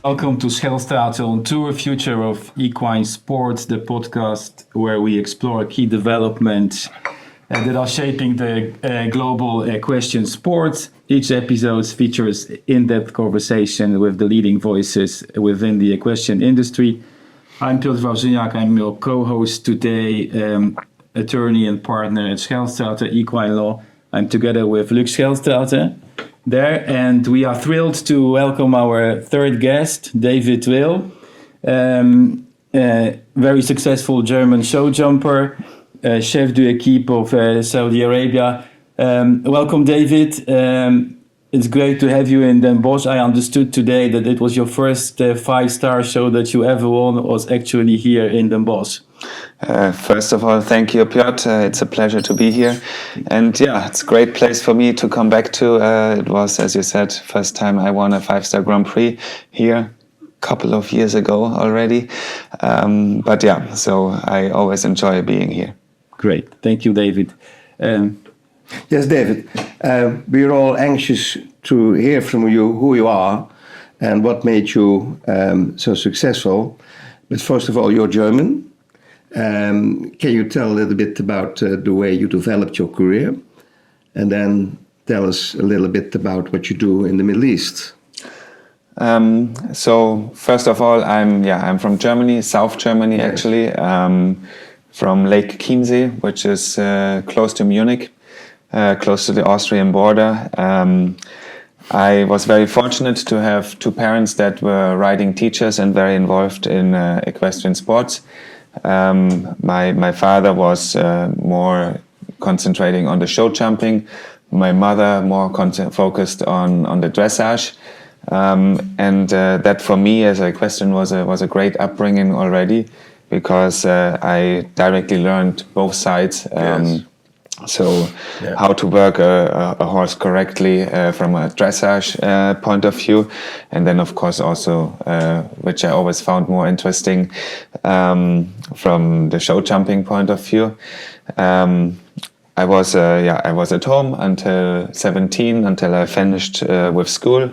Welcome to Schelstraete On Tour, Future of Equine Sports, the podcast where we explore key developments that are shaping the global equestrian sport. Each episode features in-depth conversation with the leading voices within the equestrian industry. I'm Piotr Wawrzyniak, I'm your co-host today, attorney and partner at Schelstraete Equine Law. I'm together with Luc Schelstraete there, and we are thrilled to welcome our third guest, David Will, very successful German showjumper, chef d'équipe of Saudi Arabia. Welcome, David. It's great to have you in Den Bosch. I understood today that it was your first 5-star show that you ever won was actually here in Den Bosch. First of all, thank you, Piotr. It's a pleasure to be here. And yeah, it's a great place for me to come back to. It was, as you said, first time I won a 5-star Grand Prix here a couple of years ago already. But yeah, so I always enjoy being here. Great. Thank you, David. Yes, David. We're all anxious to hear from you who you are and what made you so successful. But first of all, you're German. Can you tell a little bit about the way you developed your career? And then tell us a little bit about what you do in the Middle East. So first of all, I'm from Germany, South Germany, yes. Actually, from Lake Chiemsee, which is close to Munich, close to the Austrian border. I was very fortunate to have two parents that were riding teachers and very involved in equestrian sports. My father was more concentrating on the show jumping. My mother more focused on the dressage. And that for me as an equestrian was a great upbringing already, because I directly learned both sides. Yes. So how to work a horse correctly from a dressage point of view, and then of course also, which I always found more interesting, from the show jumping point of view. I was at home until 17, until I finished with school.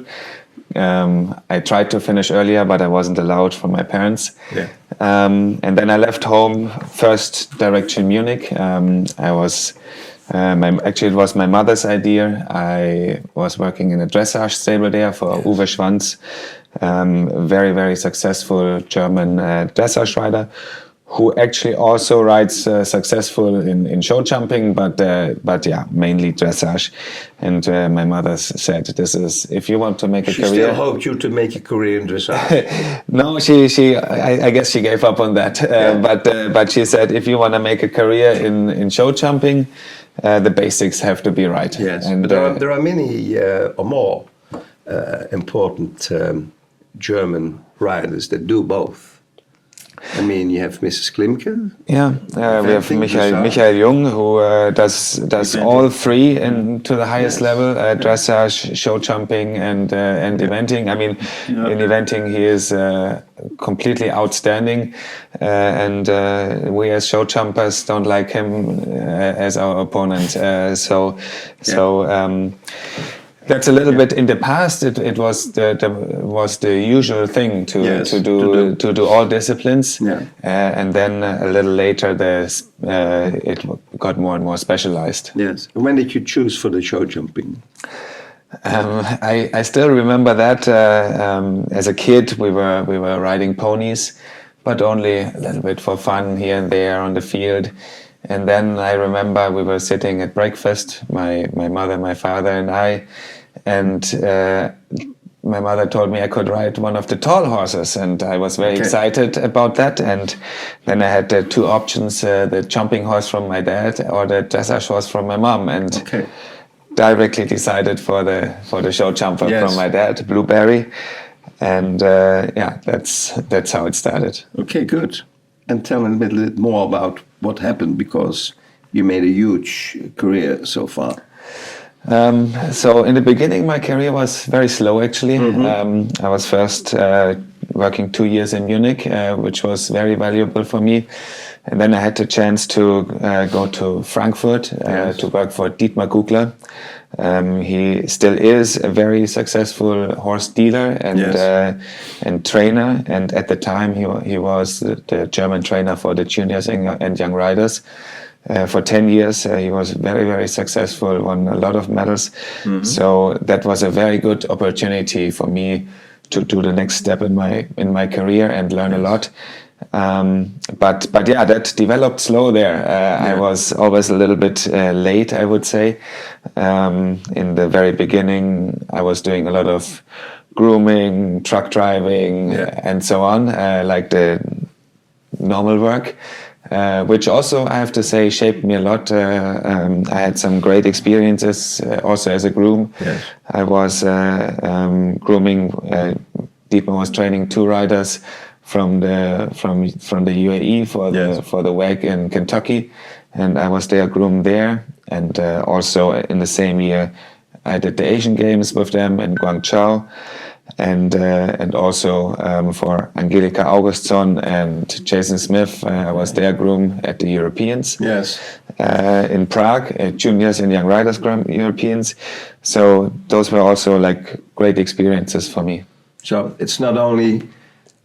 I tried to finish earlier, but I wasn't allowed from my parents. Yeah. And then I left home first direction Munich. It was my mother's idea. I was working in a dressage stable there for Uwe Schwanz, very, very successful German dressage rider, who actually also rides successful in show jumping, but yeah, mainly dressage. And my mother said, "This is if you want to make a career." She still hoped you to make a career in dressage. No, I guess she gave up on that. But she said, if you want to make a career in show jumping, the basics have to be right. Yes, and but there are many or more important German riders that do both. I mean, you have Mrs. Klimke. Yeah, we have Michael Jung, who does all three to the highest level: dressage, show jumping, and eventing. I mean, in eventing he is completely outstanding, and we as show jumpers don't like him as our opponent. That's a little bit in the past. It was the usual thing to do all disciplines, and then a little later it got more and more specialized. Yes. And when did you choose for the show jumping? I still remember that as a kid we were riding ponies, but only a little bit for fun here and there on the field. And then I remember we were sitting at breakfast, my mother, my father, and I. And my mother told me I could ride one of the tall horses, and I was very excited about that. And then I had the two options: the jumping horse from my dad or the dressage horse from my mom. And directly decided for the show jumper from my dad, Blueberry. And that's how it started. Okay, good. And tell me a little bit more about what happened, because you made a huge career so far. So in the beginning, my career was very slow, actually. I was first working 2 years in Munich, which was very valuable for me. And then I had the chance to go to Frankfurt to work for Dietmar Kugler, He still is a very successful horse dealer and trainer. And at the time, he was the German trainer for the juniors and young riders. For 10 years, he was very, very successful, won a lot of medals. So that was a very good opportunity for me to do the next step in my career and learn a lot. But yeah, that developed slow there. I was always a little bit late, I would say. In the very beginning, I was doing a lot of grooming, truck driving, and so on, like the normal work. Which also, I have to say, shaped me a lot. I had some great experiences also as a groom. Yes. I was grooming. Dietmar was training 2 riders from the UAE for the WAG in Kentucky, and I was their groom there. And also in the same year, I did the Asian Games with them in Guangzhou. And also for Angelika Augustsson and Jason Smith, I was their groom at the Europeans. Yes. In Prague, juniors and young riders Europeans. So those were also like great experiences for me. So it's not only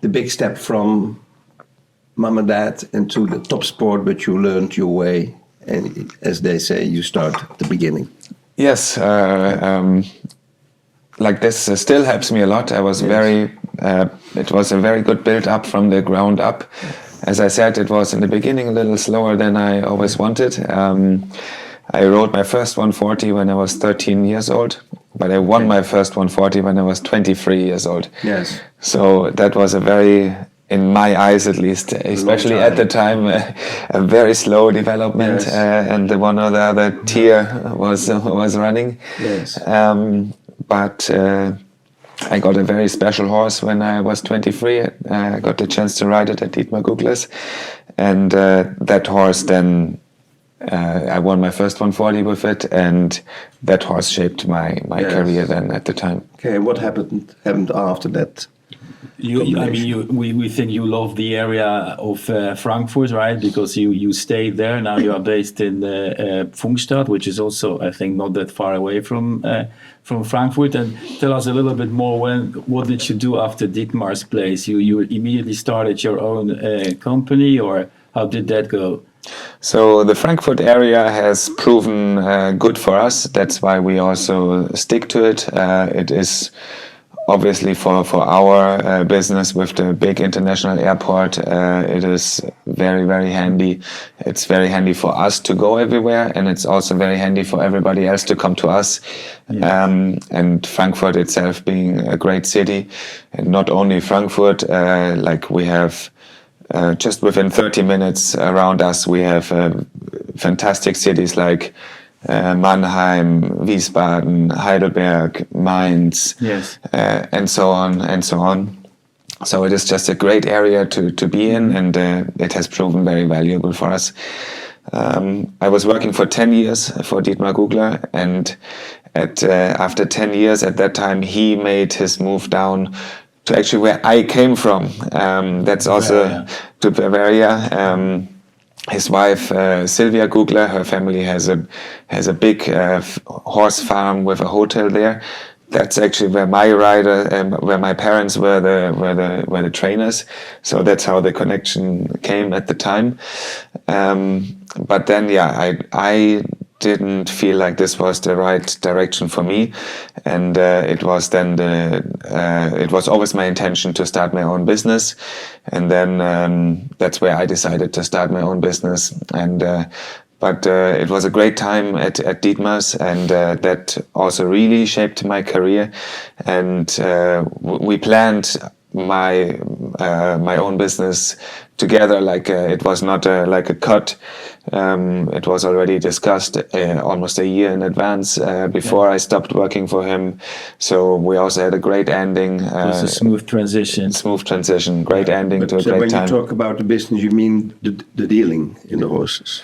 the big step from mom and dad into the top sport, but you learned your way, and as they say, you start at the beginning. Yes. Like this still helps me a lot. I was it was a very good build up from the ground up. As I said, it was in the beginning a little slower than I always wanted. I rode my first 140 when I was 13 years old, but I won my first 140 when I was 23 years old. Yes. So that was a very, in my eyes at least, especially at the time, a very slow development, and the one or the other tier was running. Yes. But I got a very special horse when I was 23. I got the chance to ride it at Dietmar Gugler's, and that horse then I won my first 140 with it, and that horse shaped my career then at the time. Okay, what happened after that? We think you love the area of Frankfurt, right? Because you stayed there. Now you are based in Pfungstadt, which is also, I think, not that far away from Frankfurt. And tell us a little bit more. What did you do after Dietmar's place? You immediately started your own company, or how did that go? So the Frankfurt area has proven good for us. That's why we also stick to it. It is obviously for our business with the big international airport, it is very, very handy. It's very handy for us to go everywhere, and it's also very handy for everybody else to come to us. Yes. And Frankfurt itself being a great city, and not only Frankfurt, like we have just within 30 minutes around us, we have fantastic cities like Mannheim, Wiesbaden, Heidelberg, Mainz, and so on and so on. So it is just a great area to be in, and it has proven very valuable for us. I was working for 10 years for Dietmar Gugler, and after 10 years at that time, he made his move down to actually where I came from. That's also to Bavaria. His wife Sylvia Gugler, her family has a big horse farm with a hotel there. That's actually where where my parents were the trainers. So that's how the connection came at the time. But then, I didn't feel like this was the right direction for me, and it was then it was always my intention to start my own business, and then that's where I decided to start my own business. And but it was a great time at Dietmar's, and that also really shaped my career. And we planned my own business together. Like it was not like a cut. It was already discussed almost a year in advance before I stopped working for him. So we also had a great ending. It was a smooth transition. Great ending to a great time. When you talk about the business, you mean the dealing in the horses?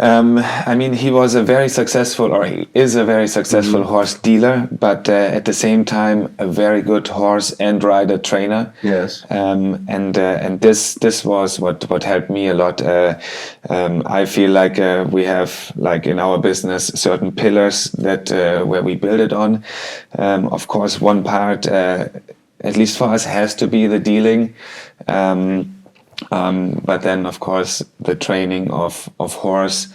I mean, he was a very successful, or he is a very successful horse dealer, but at the same time, a very good horse and rider trainer. Yes. And this was what helped me a lot. I feel like we have, like in our business, certain pillars that where we build it on. Of course, one part, at least for us, has to be the dealing. But then, of course, the training of horse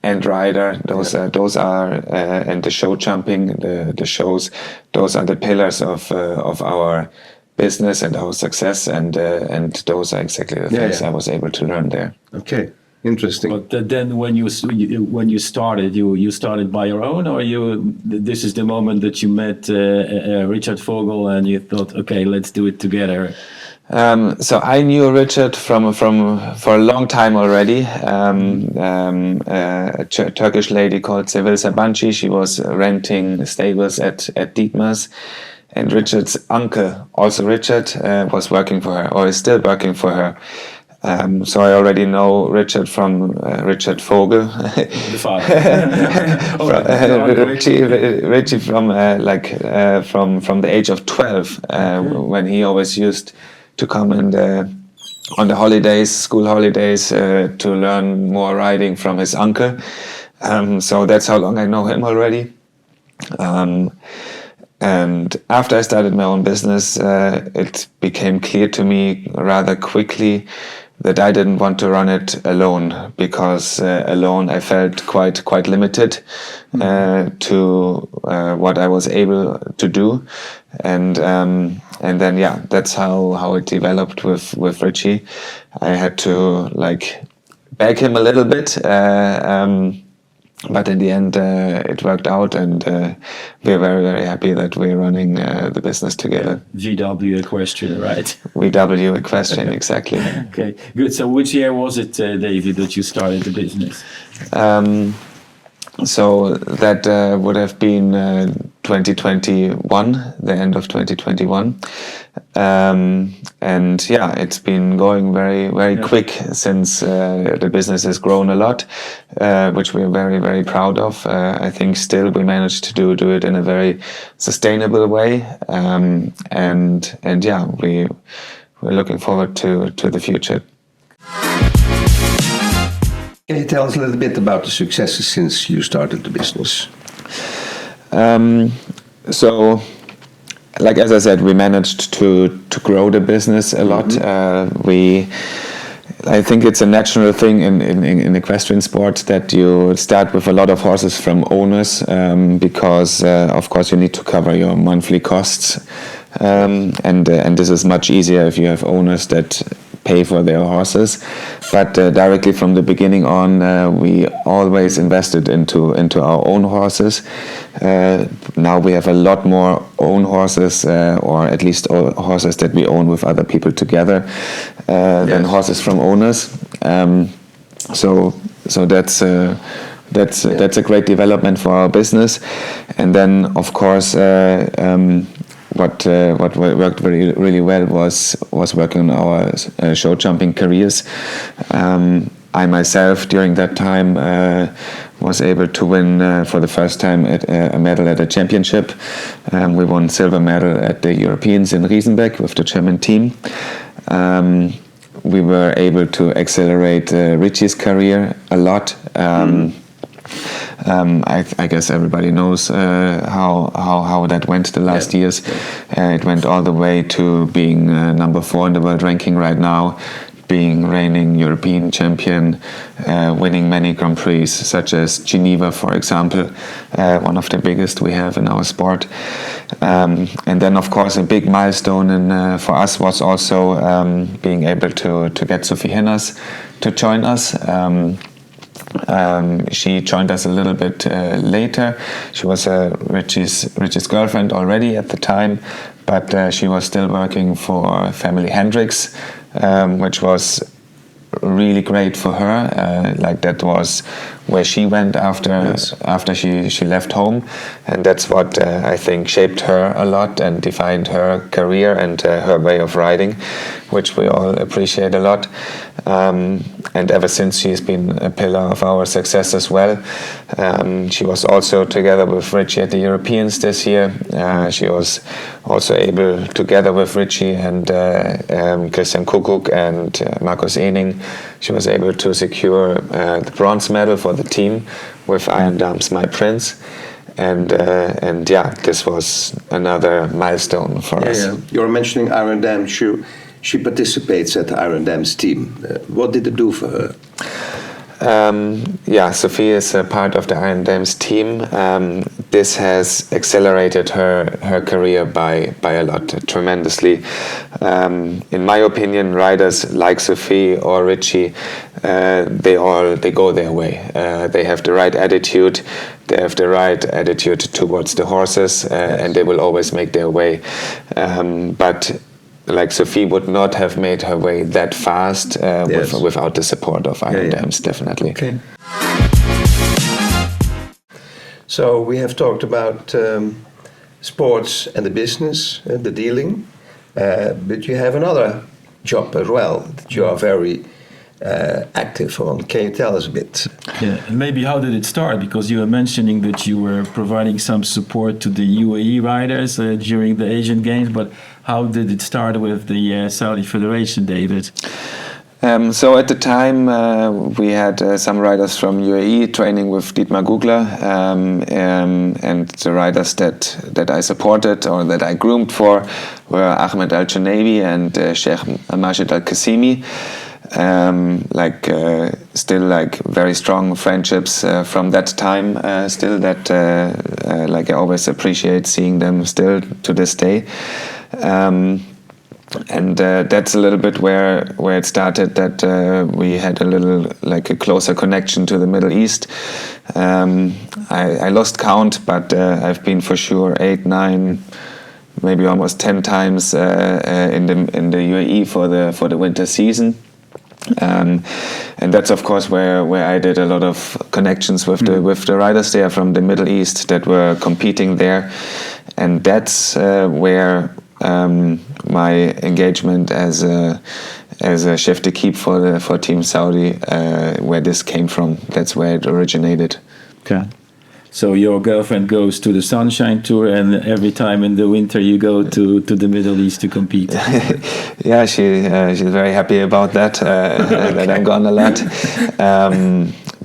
and rider, those are and the show jumping, the shows, those are the pillars of our business and our success, and those are exactly the things I was able to learn there. Okay, interesting. But then when you started, you started by your own, or this is the moment that you met Richard Vogel and you thought, okay, let's do it together. So I knew Richard from for a long time already. A Turkish lady called Sevil Sabanci. She was renting stables at Dietmar's, and Richard's uncle, also Richard, was working for her, or is still working for her. So I already know Richard from Richard Vogel. The father. Richie from from the age of 12, when he always used to come and on the holidays, school holidays, to learn more riding from his uncle. So that's how long I know him already. And after I started my own business, it became clear to me rather quickly that I didn't want to run it alone, because alone I felt quite limited to what I was able to do, and then that's how it developed with Richie. I had to beg him a little bit, but in the end it worked out, and we're very happy that we're running the business together. V&W Equestrian, right? V&W Equestrian, exactly. Okay, good. So which year was it, David, that you started the business? So that would have been 2021, the end of 2021. And it's been going very quick since the business has grown a lot, which we're very proud of. I think still we managed to do it in a very sustainable way. We're looking forward to the future. Can you tell us a little bit about the successes since you started the business? So, as I said, we managed to grow the business a lot. I think it's a natural thing in equestrian sports that you start with a lot of horses from owners, because of course you need to cover your monthly costs, and this is much easier if you have owners that pay for their horses. But directly from the beginning on, we always invested into our own horses. Now we have a lot more own horses, or at least horses that we own with other people together, than horses from owners. So that's a great development for our business. And then of course, what worked really well was working on our show jumping careers. I myself during that time was able to win for the first time a medal at a championship. We won silver medal at the Europeans in Riesenbeck with the German team. We were able to accelerate Richie's career a lot. I guess everybody knows how that went the last years. It went all the way to being number 4 in the world ranking right now, being reigning European champion, winning many Grand Prix, such as Geneva, for example, one of the biggest we have in our sport. And then, of course, a big milestone for us was also being able to get Sophie Hinners to join us. She joined us a little bit later. She was Richie's girlfriend already at the time, but she was still working for family Hendricks, which was really great for her. That was where she went after she left home, and that's what I think shaped her a lot and defined her career and her way of riding, which we all appreciate a lot. And ever since, she's been a pillar of our success as well. She was also together with Richie at the Europeans this year. She was also able, together with Richie and Christian Kuckuck and Markus Ening, she was able to secure the bronze medal for the team with Iron Dam's My Prince. And yeah, this was another milestone for us. Yeah. You're mentioning Iron Dam. She participates at the Iron Dam's team. What did it do for her? Yeah, Sophie is a part of the Iron Dam's team. This has accelerated her career by a lot, tremendously. In my opinion, riders like Sophie or Richie, they go their way. They have the right attitude. They have the right attitude towards the horses, and they will always make their way. But like Sophie would not have made her way that fast without the support of Iron Dams, definitely. Okay. So we have talked about sports and the business, the dealing, but you have another job as well that you are very active on. Can you tell us a bit? Yeah, and maybe how did it start? Because you were mentioning that you were providing some support to the UAE riders during the Asian Games, but how did it start with the Saudi Federation, David? So at the time, we had some riders from UAE training with Dietmar Gugler, and the riders that I supported or that I groomed for were Ahmed Al-Junabi and Sheikh Majid Al-Qasimi. Still very strong friendships from that time, still that I always appreciate seeing them still to this day. And that's a little bit where it started, that we had a little a closer connection to the Middle East. I lost count, but I've been for sure 8, 9, maybe almost 10 times in the UAE for the winter season. And that's of course where I did a lot of connections with the riders there from the Middle East that were competing there, and that's where my engagement as a chef d'équipe for Team Saudi, where this came from. That's where it originated. Okay. So your girlfriend goes to the Sunshine Tour, and every time in the winter you go to the Middle East to compete. Yeah, she's very happy about that. That I'm gone a lot.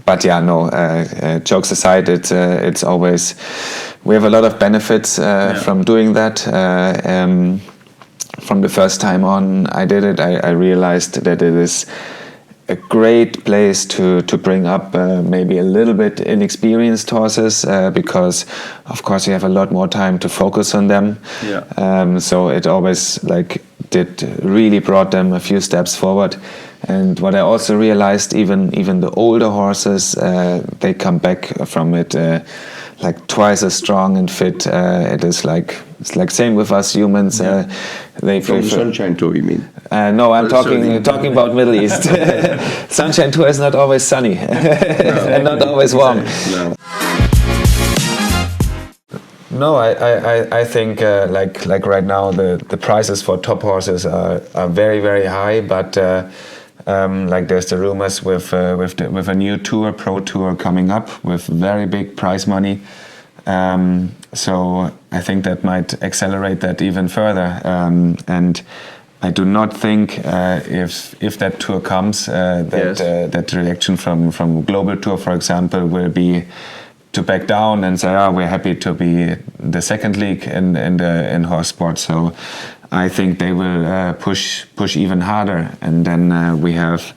But yeah, no. Jokes aside, it's always, we have a lot of benefits from doing that. From the first time on I did it, I realized that it is a great place to bring up maybe a little bit inexperienced horses, because of course you have a lot more time to focus on them. So it always really brought them a few steps forward. And what I also realized, even the older horses, they come back from it twice as strong and fit. It is it's same with us humans. They from the Sunshine Tour, you mean? No, I'm talking about Middle East. Sunshine Tour is not always sunny and not always warm. No, I think right now the prices for top horses are very, very high, but there's the rumors with a new tour, Pro Tour, coming up with very big prize money. So I think that might accelerate that even further. And I do not think if that tour comes, that the reaction from Global Tour, for example, will be to back down and say, we're happy to be the second league in horse sports. So I think they will push even harder, and then we have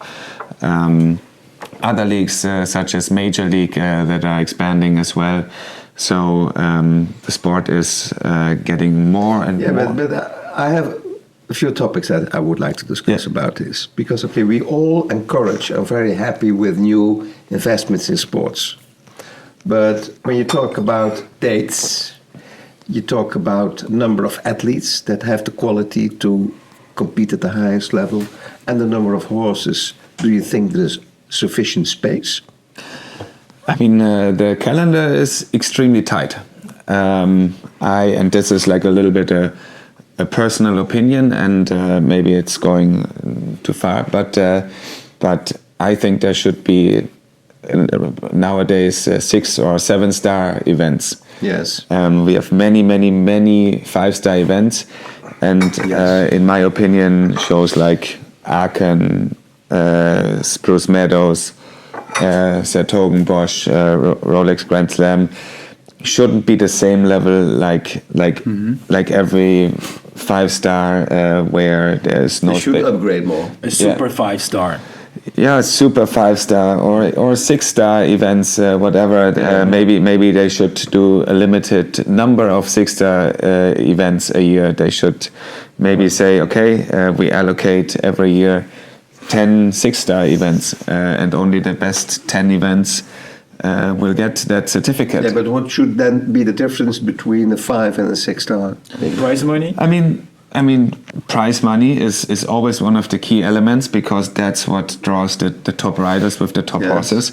other leagues such as Major League that are expanding as well. So the sport is getting more and more. But I have a few topics that I would like to discuss about this, because we all encourage, are very happy with new investments in sports. But when you talk about dates, you talk about number of athletes that have the quality to compete at the highest level, and the number of horses. Do you think there's sufficient space? I mean, the calendar is extremely tight. And this is like a little bit a personal opinion, and maybe it's going too far, but I think there should be nowadays 6 or 7 star events. Yes. We have many 5-star events, and in my opinion, shows like Aachen, Spruce Meadows, Sertogenbosch, Rolex Grand Slam shouldn't be the same level like every 5-star where there's no. They should upgrade more. A super 5-star. Yeah, super 5-star or 6-star events, whatever. Maybe they should do a limited number of 6-star events a year. They should maybe say, okay, we allocate every year 10 6-star events, and only the best 10 events will get that certificate. Yeah, but what should then be the difference between a 5 and a 6-star? Prize money? I mean, prize money is always one of the key elements, because that's what draws the top riders with the top horses.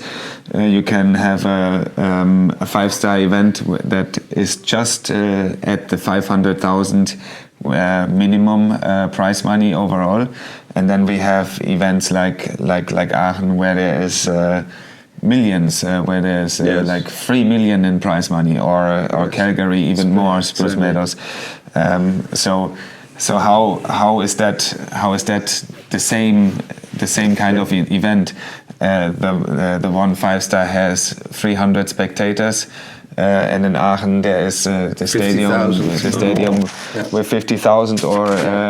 You can have a 5-star event that is just at the 500,000 minimum prize money overall, and then we have events like Aachen, where there is millions, where there's like 3 million in prize money, or Calgary even more, Spruce Meadows. So how is that the same kind of event? The one 5-star has 300 spectators, and in Aachen there is the stadium with 50,000, or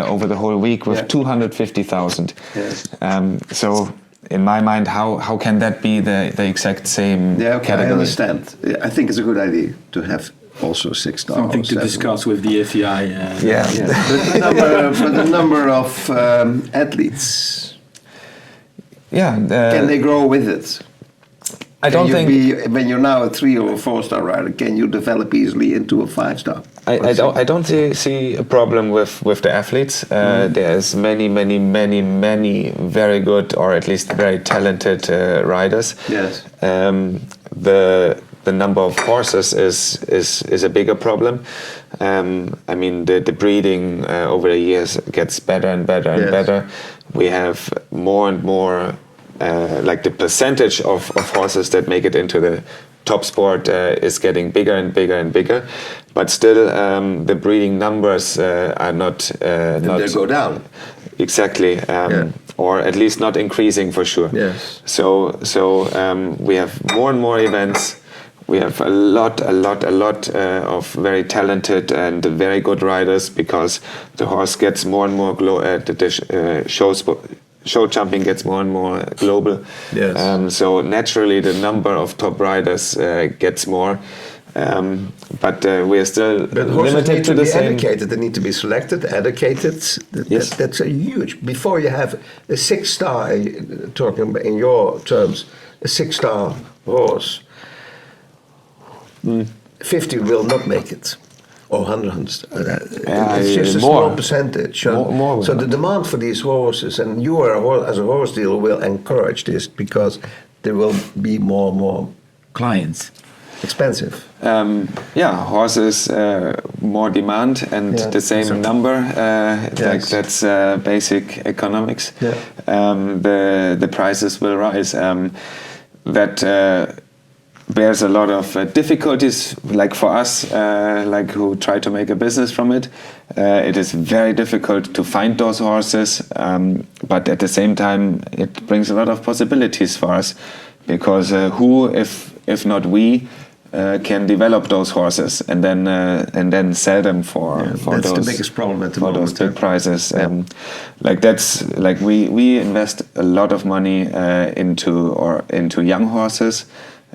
over the whole week with 250,000. Yes. So in my mind, how can that be the exact same category? I understand. I think it's a good idea to have also 6-star. Something to discuss with the FEI. But the number of athletes. Can they grow with it? I don't think. When you're now a 3 or a 4-star rider, can you develop easily into a 5-star? I don't see a problem with the athletes. There's many very good, or at least very talented riders. Yes. The number of horses is a bigger problem. I mean, the breeding over the years gets better and better and better. We have more and more, like the percentage of horses that make it into the top sport is getting bigger and bigger and bigger, but still the breeding numbers are not. They go down. Exactly, or at least not increasing for sure. Yes. So we have more and more events. We have a lot of very talented and very good riders, because the horse gets more and more show jumping gets more and more global. Yes. So naturally the number of top riders gets more. But we are still limited to the same. Educated. They need to be selected, educated. That's a huge. Before you have a 6-star, talking in your terms, a 6-star horse, 50 will not make it, or 100. It's just a small percentage. More so the demand for these horses, and you are as a horse dealer will encourage this, because there will be more clients. Expensive. Horses, more demand, and the same number. Like that's basic economics. The prices will rise. That bears a lot of difficulties, like for us, like who try to make a business from it. It is very difficult to find those horses, but at the same time, it brings a lot of possibilities for us, because who, if not we, can develop those horses and then sell them for that's those, the biggest problem at the moment. Those big prices. Like that's like we invest a lot of money into young horses.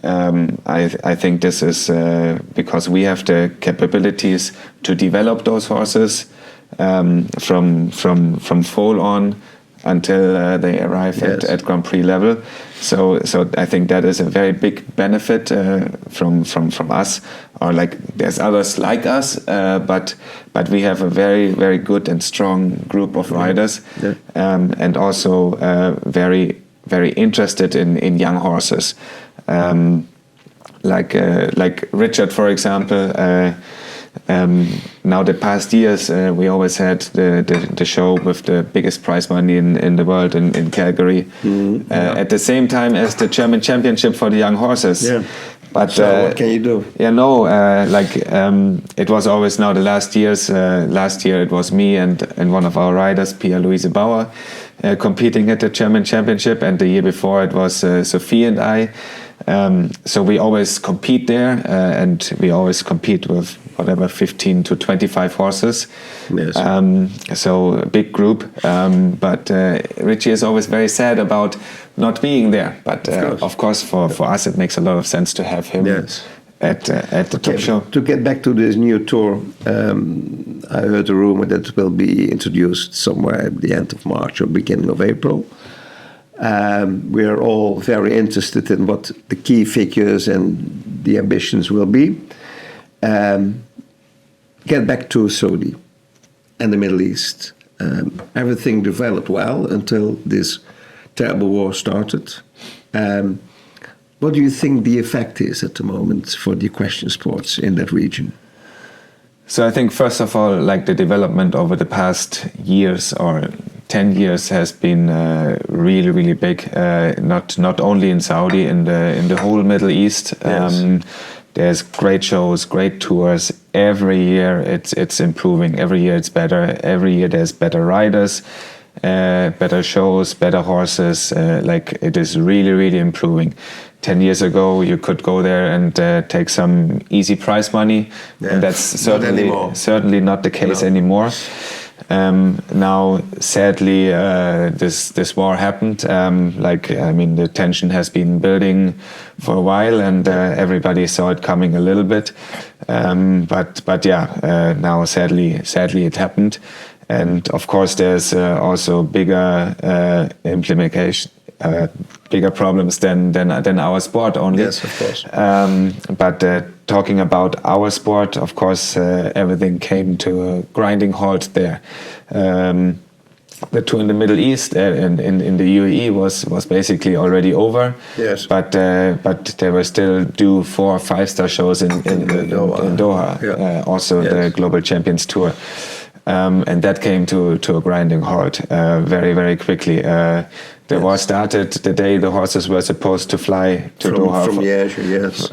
I think this is because we have the capabilities to develop those horses from foal on until they arrive at Grand Prix level. So I think that is a very big benefit from us, or like there's others like us, but we have a very, very good and strong group of riders, and also very, very interested in young horses. like Richard, for example. Now the past years, we always had the show with the biggest prize money in the world in Calgary, at the same time as the German Championship for the young horses. Yeah. But So what can you do? Yeah, no, it was always now the last years. Last year it was me and one of our riders, Pia-Louise Bauer, competing at the German Championship, and the year before it was Sophie and I. So we always compete there, and we always compete with whatever 15 to 25 horses. Yes. So a big group. But Richie is always very sad about not being there. But of course, for us, it makes a lot of sense to have him at the top show. To get back to this new tour, I heard a rumor that it will be introduced somewhere at the end of March or beginning of April. We are all very interested in what the key figures and the ambitions will be. Get back to Saudi and the Middle East. Everything developed well until this terrible war started. What do you think the effect is at the moment for the equestrian sports in that region? So I think first of all, like the development over the past years or 10 years has been really, really big. Not only in Saudi, in the whole Middle East. Yes. There's great shows, great tours. Every year it's improving. Every year it's better. Every year there's better riders, better shows, better horses. Like it is really, really improving. 10 years ago, you could go there and take some easy prize money, and that's certainly not the case anymore. Now, sadly, this war happened. The tension has been building for a while, and everybody saw it coming a little bit. Now sadly it happened, and of course, there's also bigger implication. Bigger problems than our sport only. Yes, of course. But talking about our sport, of course, everything came to a grinding halt there. The tour in the Middle East and in the UAE was basically already over. Yes. But there were still due 4 or 5 star shows in Doha. Yeah. Also the Global Champions Tour. And that came to a grinding halt very, very quickly. The war started the day the horses were supposed to fly to Doha. From Liège, yes.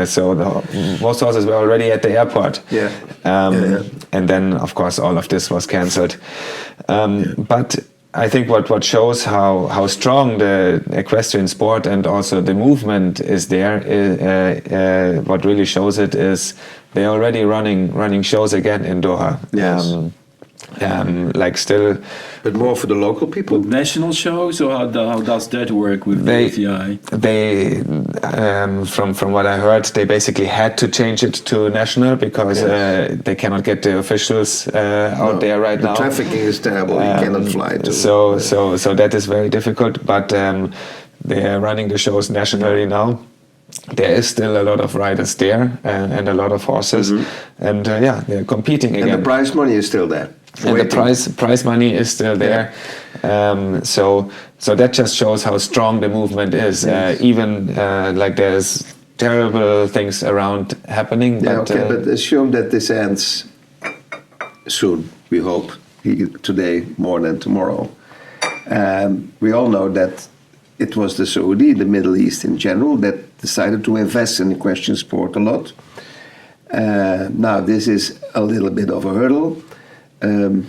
So most horses were already at the airport. Yeah. And then, of course, all of this was cancelled. But I think what shows how strong the equestrian sport and also the movement is there, what really shows it is they're already running shows again in Doha. Yes. But more for the local people? National shows, or how does that work with the ATI? They from what I heard, they basically had to change it to national because they cannot get the officials out there right now. The trafficking is terrible. You cannot fly to. So that is very difficult. But they are running the shows nationally now. There is still a lot of riders there and a lot of horses, and they're competing again. And the prize money is still there. And the prize money is still there. So that just shows how strong the movement is. Even there's terrible things around happening. But assume that this ends soon. We hope today more than tomorrow. We all know that it was the Saudi, the Middle East in general, that decided to invest in equestrian sport a lot. Now this is a little bit of a hurdle. And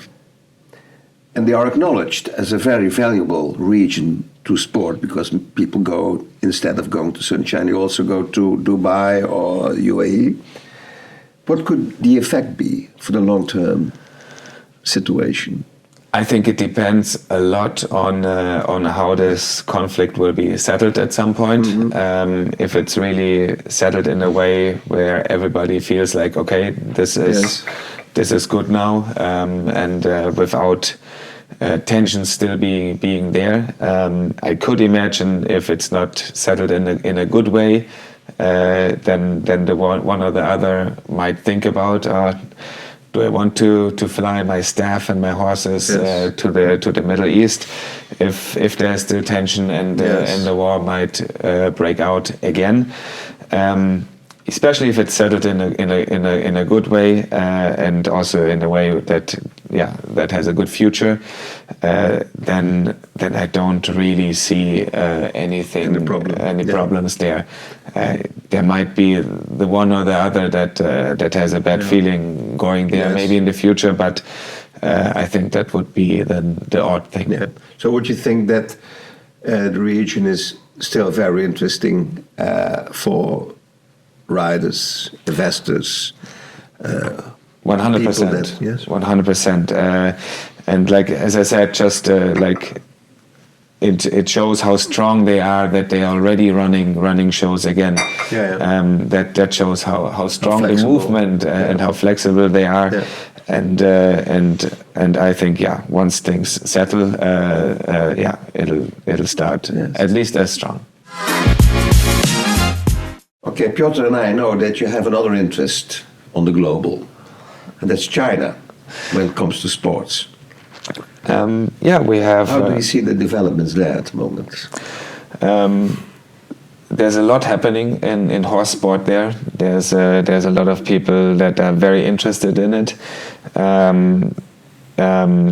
they are acknowledged as a very valuable region to sport because people go, instead of going to Sunshine, you also go to Dubai or UAE. What could the effect be for the long-term situation? I think it depends a lot on how this conflict will be settled at some point. If it's really settled in a way where everybody feels like, okay, this is good now, and without tension still being there. I could imagine if it's not settled in a good way, then the one or the other might think about. Do I want to fly my staff and my horses to the Middle East if there's still tension and the war might break out again? especially if it's settled in a good way, and also in a way that has a good future, then I don't really see any problems there. There might be the one or the other that has a bad feeling going there, maybe in the future, but I think that would be the odd thing. Yeah. So would you think that the region is still very interesting for riders, investors? 100%. Yes. 100%. And like as I said, just like it shows how strong they are that they are already running shows again. That shows how strong the movement and how flexible they are. Yeah. And I think once things settle, it'll start at least as strong. Okay, Piotr and I know that you have another interest on the global, and that's China when it comes to sports. We have. How do you see the developments there at the moment? There's a lot happening in horse sport there. There's a lot of people that are very interested in it.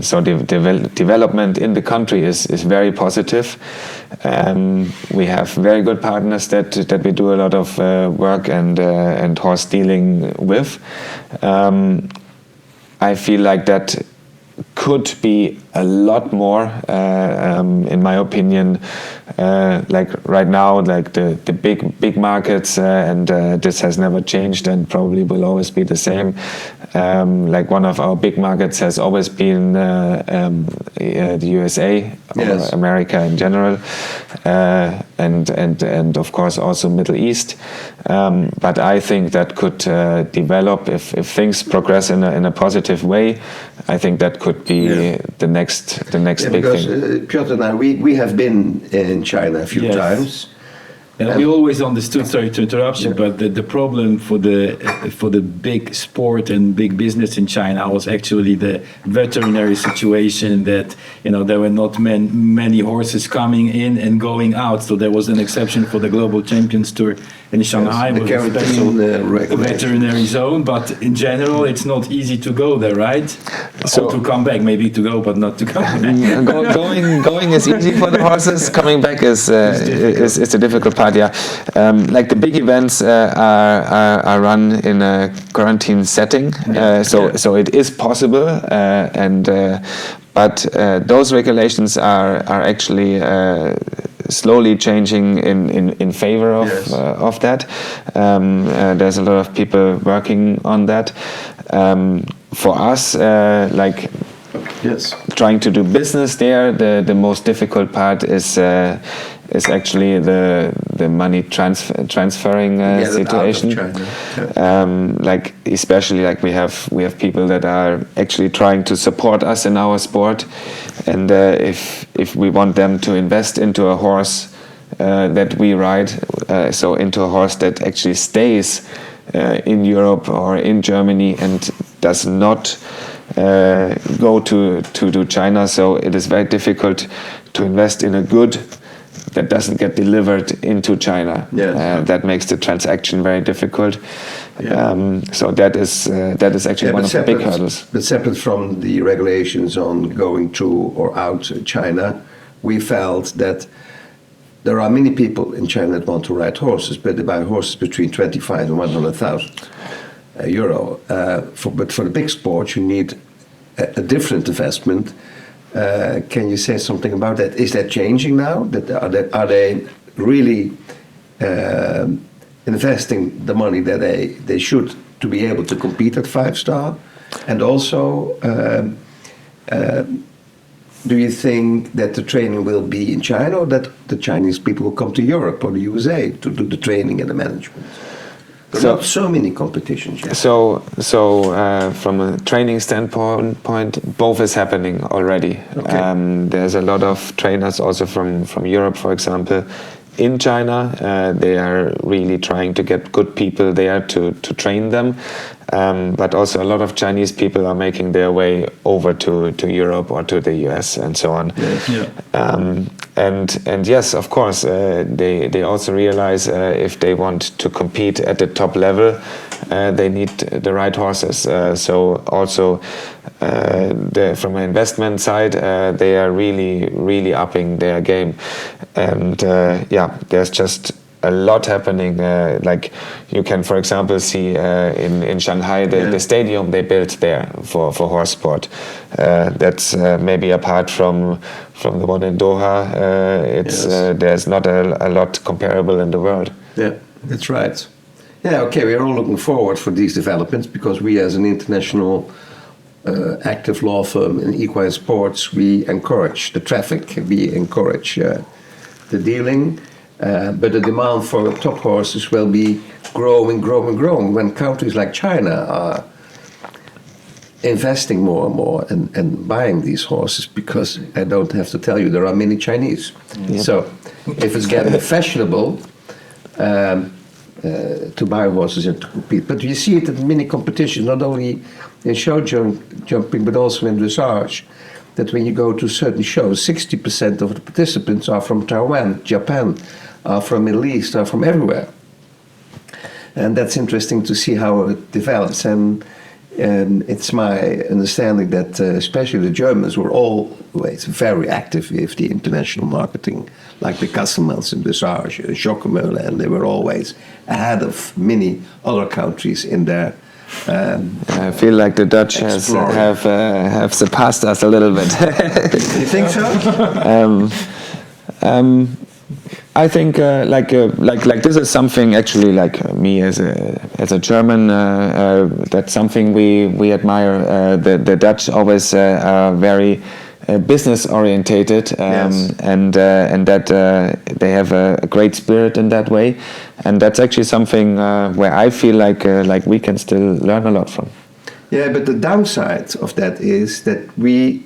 So the development in the country is very positive. We have very good partners that we do a lot of work and horse dealing with. I feel like that could be a lot more, in my opinion. Like right now, like the big markets, and this has never changed and probably will always be the same. Like one of our big markets has always been the USA, or America in general, and of course also Middle East. But I think that could develop if things progress in a positive way. I think that could be the next big because, thing. Piotr and I, we have been in China a few times. And we always understood, sorry to interrupt you, but the problem for the big sport and big business in China was actually the veterinary situation, that there were not many horses coming in and going out. So there was an exception for the Global Champions Tour in Shanghai with a special veterinary zone. But in general, it's not easy to go there, right? So to come back, maybe to go, but not to come back. Going is easy for the horses. Coming back is a difficult part. Yeah, like the big events are run in a quarantine setting, so it is possible, but those regulations are actually slowly changing in favor of that. There's a lot of people working on that. For us, trying to do business there, the most difficult part is actually the money transferring situation. Especially we have people that are actually trying to support us in our sport, and if we want them to invest into a horse that we ride, so into a horse that actually stays in Europe or in Germany and does not go to China, so it is very difficult to invest in a good that doesn't get delivered into China. That makes the transaction very difficult. So that is actually one of the big hurdles. But separate from the regulations on going to or out China, we felt that there are many people in China that want to ride horses, but they buy horses between 25 and 100,000 euro. But for the big sports, you need a different investment. Can you say something about that? Is that changing now? Are they really investing the money that they should to be able to compete at 5-star? And also, do you think that the training will be in China, or that the Chinese people will come to Europe or the USA to do the training and the management? There are not so many competitions yet. So from a training standpoint, both is happening already. There's a lot of trainers also from Europe, for example, in China. They are really trying to get good people there to train them. but also a lot of Chinese people are making their way over to Europe or to the US and so on. And yes, of course, they also realize if they want to compete at the top level, they need the right horses. So also from an investment side, they are really upping their game. And there's just a lot happening. Like you can, for example, see in Shanghai the stadium they built there for horse sport. That's maybe apart from the one in Doha. There's not a lot comparable in the world. Yeah, that's right. Yeah, okay, we're all looking forward for these developments because we, as an international active law firm in equine sports, we encourage the traffic, we encourage the dealing. But the demand for top horses will be growing when countries like China are investing more and more and buying these horses, because I don't have to tell you there are many Chinese. So if it's getting fashionable to buy horses and to compete, but you see it in many competitions, not only in show jumping but also in dressage, that when you go to certain shows, 60% of the participants are from Taiwan, Japan, are from Middle East, are from everywhere. And that's interesting to see how it develops. And it's my understanding that especially the Germans were always very active with the international marketing, like the Kasselmans in dressage, Jockemöhle, and they were always ahead of many other countries in their I feel like the Dutch have surpassed us a little bit. You think so? I think like this is something actually, like me as a German, that's something we admire. The Dutch always are very business orientated, and that they have a great spirit in that way, and that's actually something where I feel like we can still learn a lot from. Yeah, but the downside of that is that we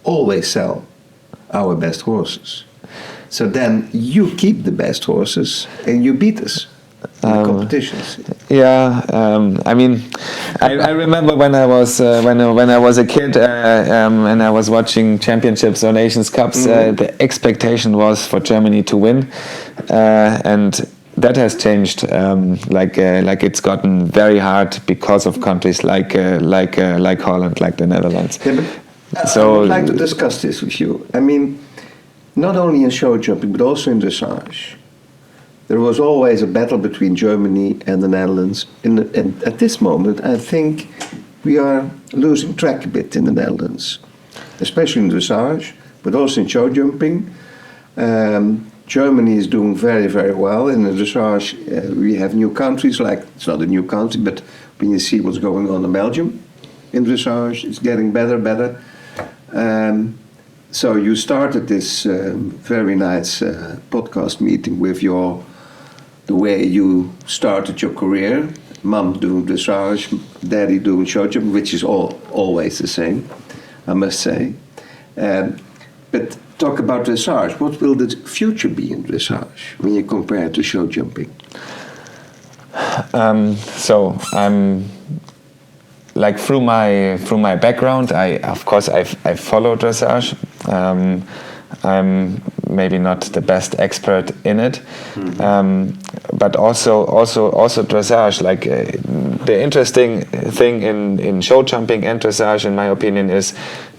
always sell our best horses. So then you keep the best horses and you beat us in the competitions. I mean, I remember when I was a kid and I was watching championships or Nations Cups. The expectation was for Germany to win, and that has changed. Like it's gotten very hard because of countries like Holland, like the Netherlands. Yeah, but I would like to discuss this with you. I mean, not only in show jumping but also in dressage, there was always a battle between Germany and the Netherlands. And at this moment, I think we are losing track a bit in the Netherlands, especially in dressage, but also in show jumping. Germany is doing very, very well. In the dressage, we have new countries, like, it's not a new country, but when you see what's going on in Belgium, in dressage, it's getting better. So you started this very nice podcast meeting with the way you started your career. Mom doing dressage, daddy doing showjumper, which is always the same, I must say. But talk about dressage. What will the future be in dressage when you compare it to show jumping? So I'm like through my background, I follow dressage. I'm maybe not the best expert in it, but also dressage. Like the interesting thing in show jumping and dressage, in my opinion, is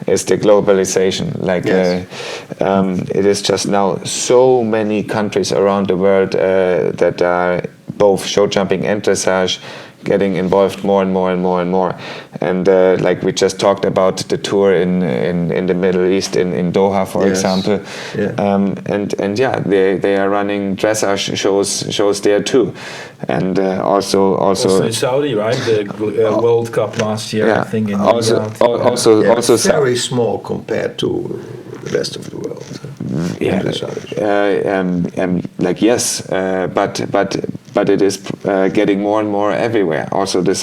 the globalization. Like it is just now so many countries around the world that are both show jumping and dressage getting involved more and more. And like we just talked about the tour in the Middle East, in Doha, for example. And they are running dressage shows there too. And also in Saudi, right? The World Cup last year, I think. In also very small compared to the rest of the world. But it is getting more and more everywhere. Also, this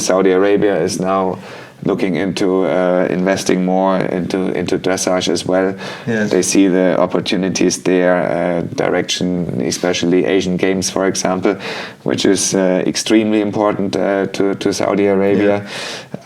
Saudi Arabia is now looking into investing more into dressage as well. Yes. They see the opportunities there, direction, especially Asian Games, for example, which is extremely important to Saudi Arabia.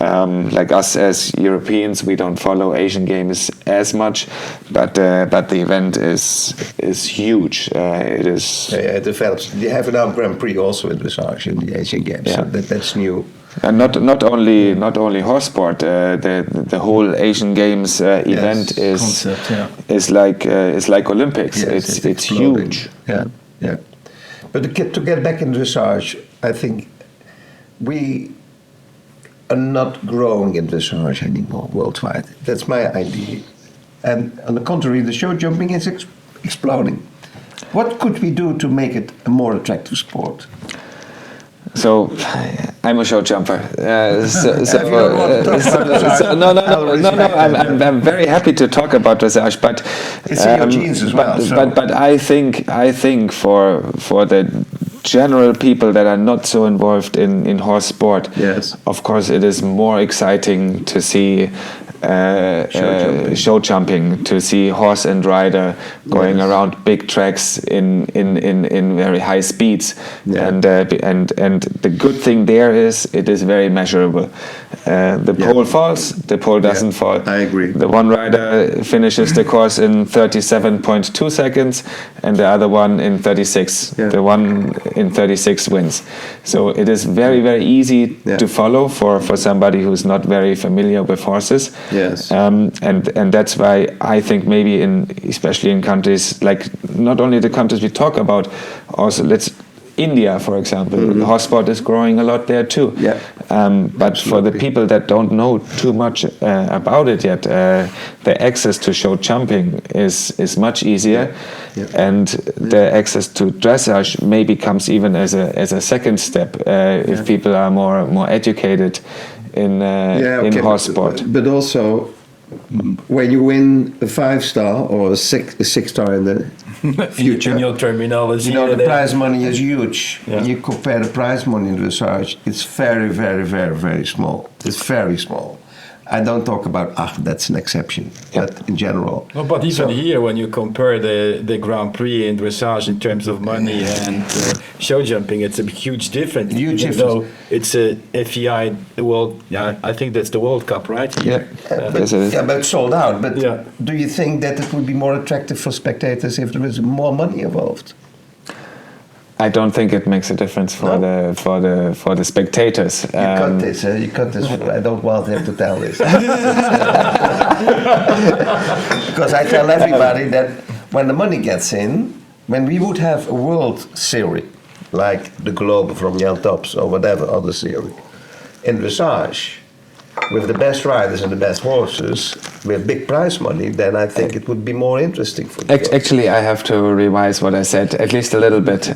Like us as Europeans, we don't follow Asian Games as much, but the event is huge. It is. It develops. They have now Grand Prix also in dressage in the Asian Games. So that's new. And not only horse sport. The whole Asian Games event is like Olympics. Yes, it's huge. Yeah. But to get back in dressage, I think we are not growing in dressage anymore worldwide. That's my idea. And on the contrary, the show jumping is exploding. What could we do to make it a more attractive sport? So, I'm a show jumper. I'm very happy to talk about dressage, but it's in your genes as well. But I think for the general people that are not so involved in horse sport, yes, of course, it is more exciting to see show jumping, to see horse and rider going around big tracks in very high speeds, and the good thing there is it is very measurable. The pole falls, the pole doesn't fall. I agree. The one rider finishes the course in 37.2 seconds, and the other one in 36. The one in 36 wins. So it is very, very easy to follow for somebody who's not very familiar with horses. Yes. And that's why I think maybe especially in countries like not only the countries we talk about, also India, for example, horse sport is growing a lot there too. Yeah. But for the people that don't know too much about it yet, the access to show jumping is much easier, and the access to dressage maybe comes even as a second step if people are more educated in horse sport. But also, when you win a 5-star or a 6-star in the future, in your terminology, the prize money is huge. When you compare the prize money in dressage, it's very, very, very, very small. It's very small. I don't talk about that's an exception, but in general. No, but even here, when you compare the Grand Prix in dressage in terms of money and show jumping, it's a huge difference. Though it's a FEI world. Yeah, I think that's the World Cup, right? But it's sold out. But do you think that it would be more attractive for spectators if there was more money involved? I don't think it makes a difference for the spectators. You cut this. You cut this. I don't want him to tell this because I tell everybody that when the money gets in, when we would have a World Series like the Globe from Jan Tops or whatever other series in dressage, with the best riders and the best horses, with big prize money, then I think it would be more interesting for you. Actually, I have to revise what I said at least a little bit.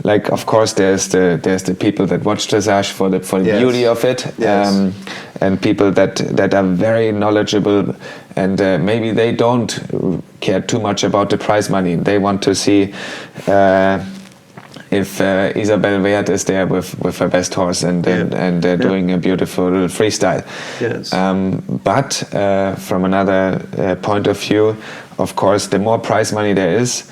Like, of course, there's the people that watch dressage for the beauty of it, and people that are very knowledgeable, and maybe they don't care too much about the prize money. They want to see. If Isabel Wert is there with her best horse and doing a beautiful freestyle. Yes. But from another point of view, of course, the more prize money there is,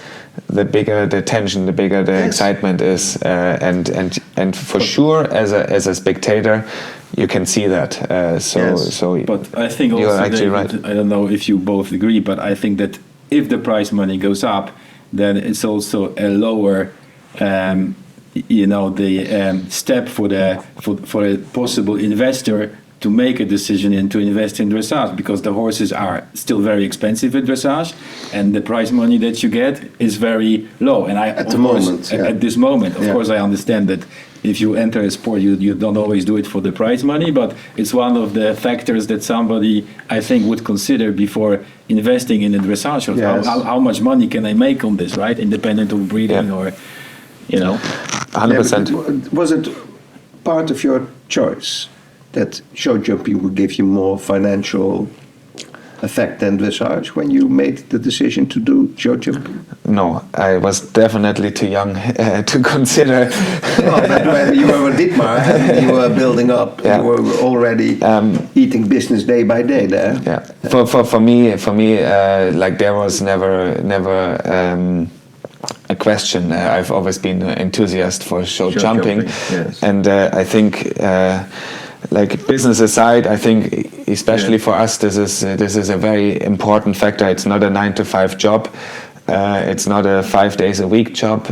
the bigger the tension, the bigger the excitement is, and for sure, as a spectator, you can see that. But I think also, you're actually right. I don't know if you both agree, but I think that if the prize money goes up, then it's also a lower. Step for a possible investor to make a decision and to invest in dressage, because the horses are still very expensive at dressage, and the prize money that you get is very low. And at this moment, of course, I understand that if you enter a sport, you don't always do it for the prize money, but it's one of the factors that somebody, I think, would consider before investing in a dressage. How much money can I make on this, right? Independent of breeding or. 100%. Was it part of your choice that show jumping would give you more financial affect then dressage when you made the decision to do showjumping? No, I was definitely too young to consider. But when you were with Dietmar and you were building up, Yeah. you were already eating business day by day there. Yeah, for me, like there was never a question. I've always been an enthusiast for show jumping, yes. and I think, like business aside, I think especially for us, this is a very important factor. It's not a 9-to-5 job. It's not a 5 days a week job.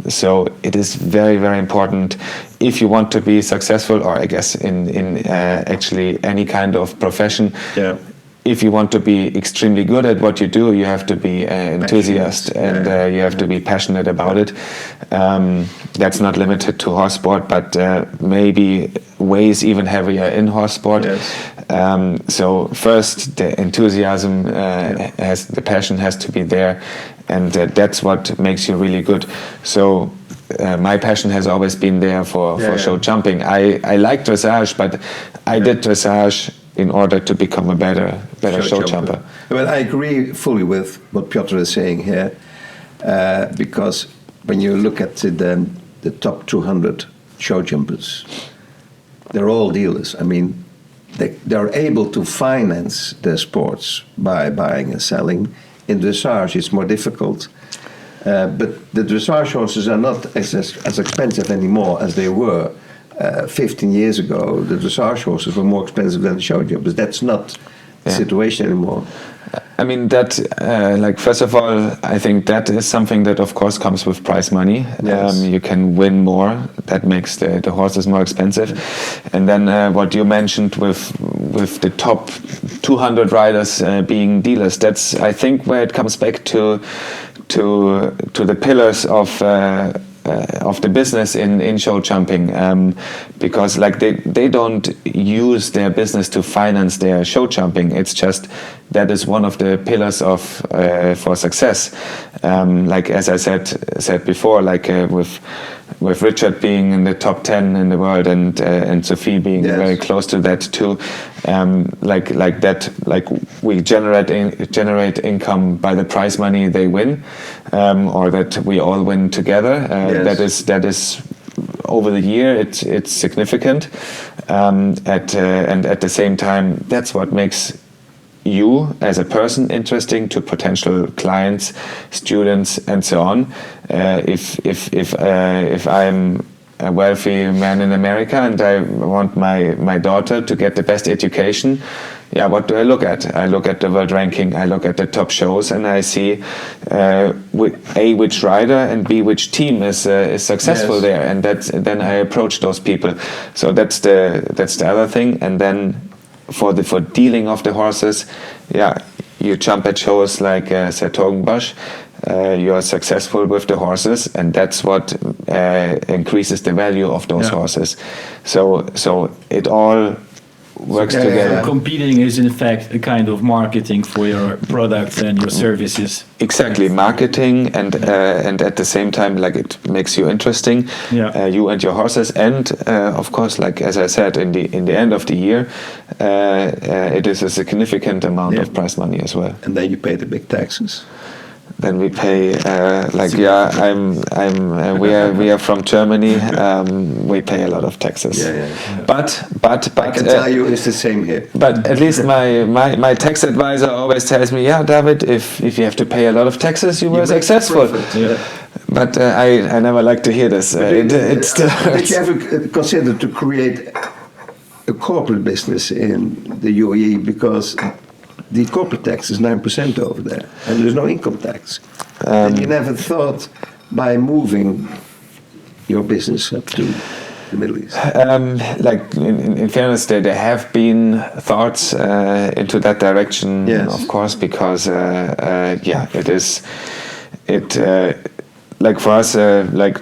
So it is very, very important if you want to be successful, or I guess in actually any kind of profession. Yeah. If you want to be extremely good at what you do, you have to be an enthusiast, and you have to be passionate about it. That's not limited to horse sport, but maybe weighs even heavier in horse sport. Yes. So first, the enthusiasm, the passion has to be there, and that's what makes you really good. So my passion has always been there for show jumping. I like dressage, but I did dressage in order to become a better show jumper. Well, I agree fully with what Piotr is saying here, because when you look at the top 200 show jumpers, they're all dealers. I mean, they're able to finance their sports by buying and selling. In dressage, it's more difficult. But the dressage horses are not as expensive anymore as they were 15 years ago. The dressage horses were more expensive than the show jumpers. That's not the situation anymore. I mean, that, like, first of all, I think that is something that, of course, comes with prize money. Yes. You can win more. That makes the horses more expensive. And then what you mentioned with the top 200 riders being dealers, that's, I think, where it comes back to the pillars of the business in show jumping, because like they don't use their business to finance their show jumping. It's just that is one of the pillars of for success. Like as I said before, like with Richard being in the top 10 in the world, and Sophie being very close to that too. Like that, like we generate income by the prize money they win, or that we all win together. That is over the year it's significant. And at the same time, that's what makes you as a person interesting to potential clients, students, and so on. If I'm a wealthy man in America and I want my daughter to get the best education, what do I look at? I look at the world ranking, I look at the top shows, and I see which rider and B, which team is successful there, and then I approach those people. So that's the other thing. And then for dealing of the horses, you jump at shows like Sertogenbosch, you are successful with the horses, and that's what increases the value of those horses. So it all works together. Competing is in fact a kind of marketing for your products and your services. Exactly, marketing, and at the same time, like, it makes you interesting, you and your horses, and of course, like as I said, in the end of the year, it is a significant amount of prize money as well. And then you pay the big taxes. Then we pay we are from Germany. We pay a lot of taxes. But I can tell you it's the same here. But at least my tax advisor always tells me, David, if you have to pay a lot of taxes, you were successful. But I never like to hear this. It still hurts. Did you ever consider to create a corporate business in the UAE, because the corporate tax is 9% over there, and there's no income tax. And you never thought by moving your business up to the Middle East? Like in fairness, there have been thoughts into that direction, of course, because it is like for us, like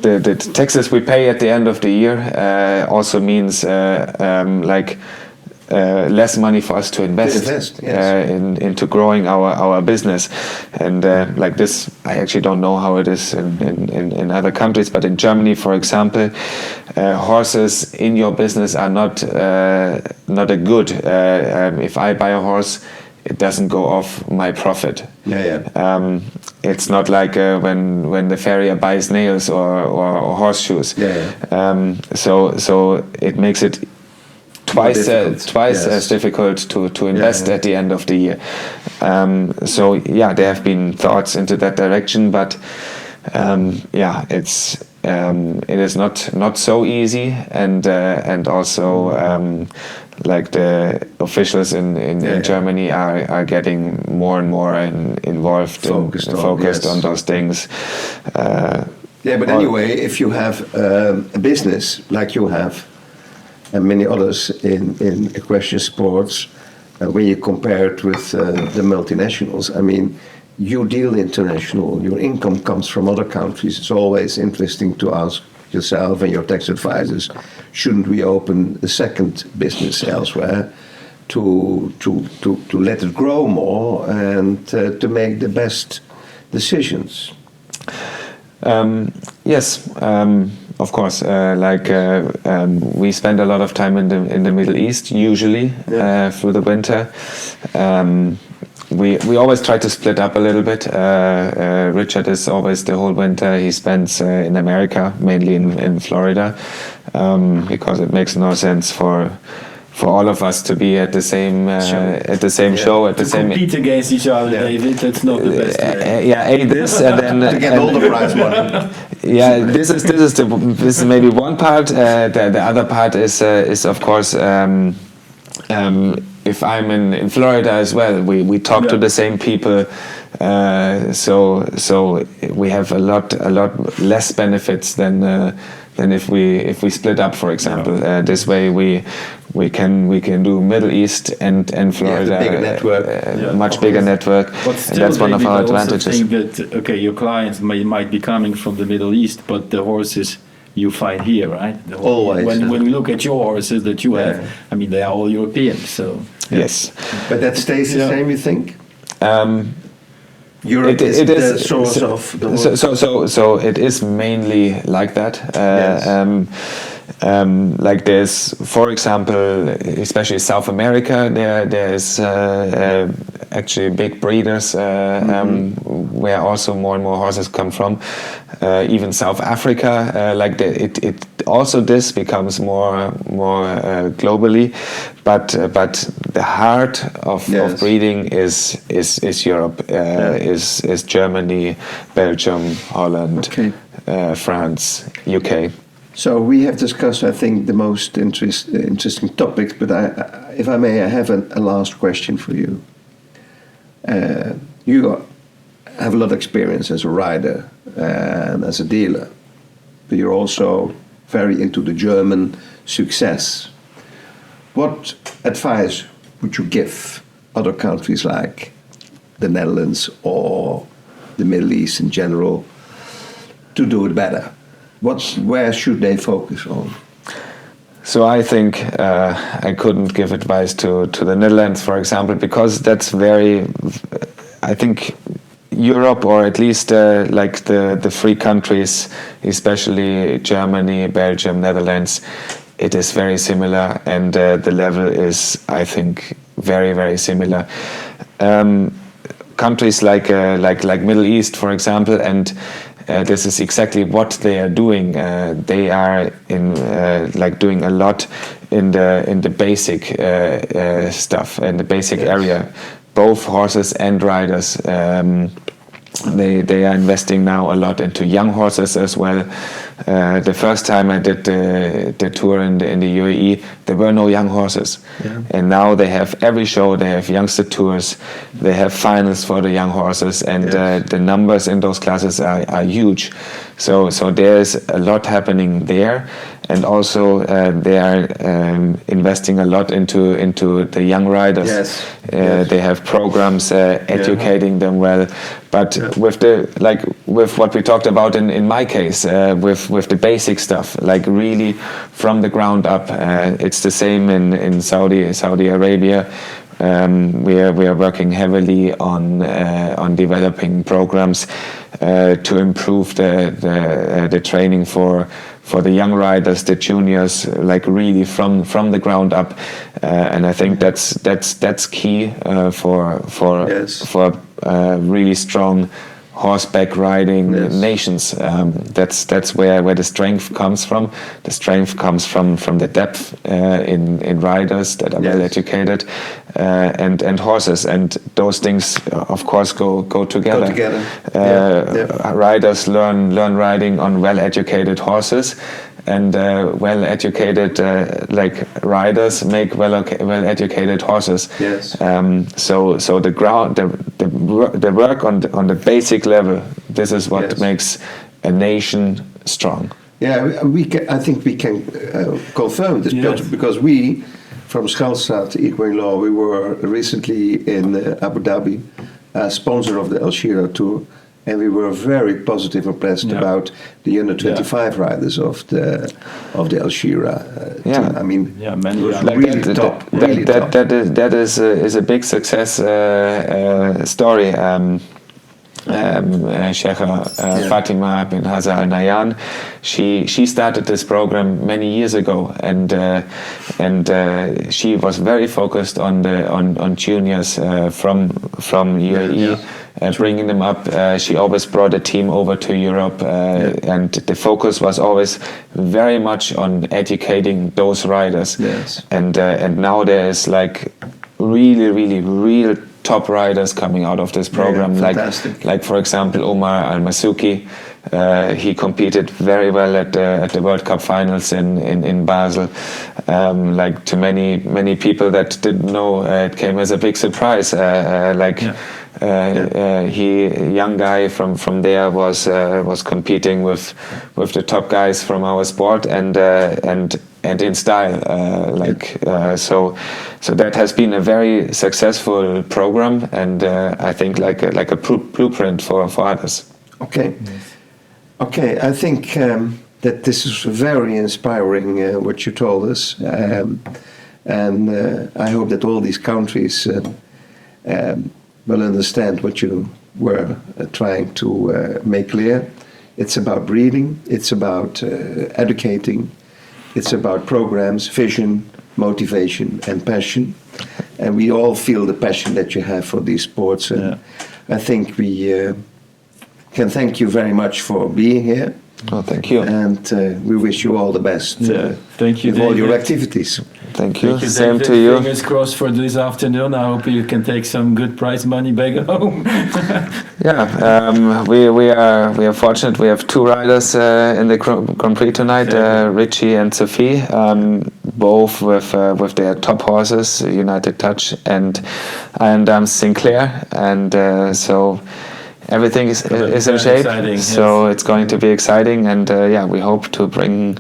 the taxes we pay at the end of the year also means like less money for us to invest, yes. into growing our business. And like this, I actually don't know how it is in other countries, but in Germany, for example, horses in your business are not a good. If I buy a horse, it doesn't go off my profit. It's not like when the farrier buys nails or horseshoes. So it makes it twice as difficult to invest at the end of the year. So yeah, there have been thoughts into that direction, but it is not so easy, and also like the officials in Germany are getting more and more involved and focused on those things. But anyway, if you have a business like you have, and many others in equestrian sports, when you compare it with the multinationals, I mean, you deal international, your income comes from other countries. It's always interesting to ask yourself and your tax advisors, shouldn't we open a second business elsewhere to let it grow more and to make the best decisions? Yes, of course. We spend a lot of time in the Middle East usually through the winter. We always try to split up a little bit. Richard is always the whole winter he spends in America, mainly in Florida, because it makes no sense for all of us to be at the same show at the same. Compete against each other, David. That's not the best. This and then to get all the prize money. This is maybe one part. The other part is of course. If I'm in Florida as well, we talk to the same people, so we have a lot less benefits than if we split up, for example. This way we can do Middle East and Florida, bigger network. Much bigger network, but still, and that's one of our advantages. I think that your clients might be coming from the Middle East, but the horses you find here, right? Always. When we look at your horses that you have, I mean, they are all European, so. Yes. But that stays the same, you think? Europe It is the is source of the world. So it is mainly like that. Like there's, for example, especially South America, there is actually big breeders where also more and more horses come from. Even South Africa, it also this becomes more globally, but the heart of breeding is Europe, is Germany, Belgium, Holland, France, UK. So we have discussed, I think, the most interesting topics, but if I may, I have a last question for you. You have a lot of experience as a rider and as a dealer, but you're also very into the German success. What advice would you give other countries like the Netherlands or the Middle East in general to do it better? Where should they focus on? So I think I couldn't give advice to the Netherlands, for example, because that's very, I think Europe, or at least like the free countries, especially Germany, Belgium, Netherlands, it is very similar, and the level is, I think, very, very similar. Countries like Middle East, for example, and this is exactly what they are doing. They are doing a lot in the basic stuff, in the basic area. Both horses and riders. They are investing now a lot into young horses as well. The first time I did the tour in the UAE, there were no young horses, and now they have every show. They have youngster tours, they have finals for the young horses, and the numbers in those classes are huge. So there's a lot happening there, and also they are investing a lot into the young riders. Yes. They have programs educating them well, but with what we talked about in my case, with the basic stuff, like really from the ground up. It's the same in Saudi Arabia. We are working heavily on developing programs to improve the training for the young riders, the juniors, like really from the ground up, and I think that's key for really strong horseback riding nations. That's where the strength comes from. The strength comes from the depth in riders that are well educated, and horses, and those things of course go together. Riders learn riding on well educated horses, and well educated riders make well educated horses. Yes. So the work on the basic level, this is what makes a nation strong. Yeah, I think we can confirm this, Piotr, because we from Schelstraete Equine Law, we were recently in Abu Dhabi, sponsor of the Al-Shira Tour, and we were very positive impressed about the under 25 riders of the Al-Shira team. I mean, many really top. That is a big success story. Sheikha Fatima bin Hazar Al Nahyan, she started this program many years ago, and she was very focused on juniors from UAE. Bringing them up, she always brought a team over to Europe, and the focus was always very much on educating those riders. Yes. And now there is like real top riders coming out of this program, like for example Omar Al-Masuki. He competed very well at the World Cup finals in Basel. Like to many people that didn't know, it came as a big surprise. Young guy from there was competing with the top guys from our sport, and in style, so that has been a very successful program, and I think like a blueprint for others. Okay. Okay, I think that this is very inspiring, what you told us, and I hope that all these countries will understand what you were trying to make clear. It's about breeding, it's about educating, it's about programs, vision, motivation, and passion. And we all feel the passion that you have for these sports. And I think we can thank you very much for being here. Oh, thank you. And we wish you all the best. Thank you, with all your activities. Thank you. Same to you. Fingers crossed for this afternoon. I hope you can take some good prize money back home. We are fortunate. We have two riders in the Grand Prix tonight, Richie and Sophie, both with their top horses, United Touch and Sinclair, and so everything is in shape. So it's going to be exciting, and we hope to bring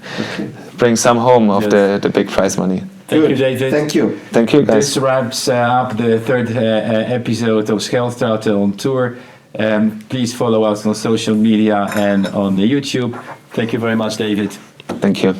some home of the big prize money. Thank you, David. Thank you. Thank you, guys. This wraps up the third episode of Schelstraete On Tour. Please follow us on social media and on the YouTube. Thank you very much, David. Thank you.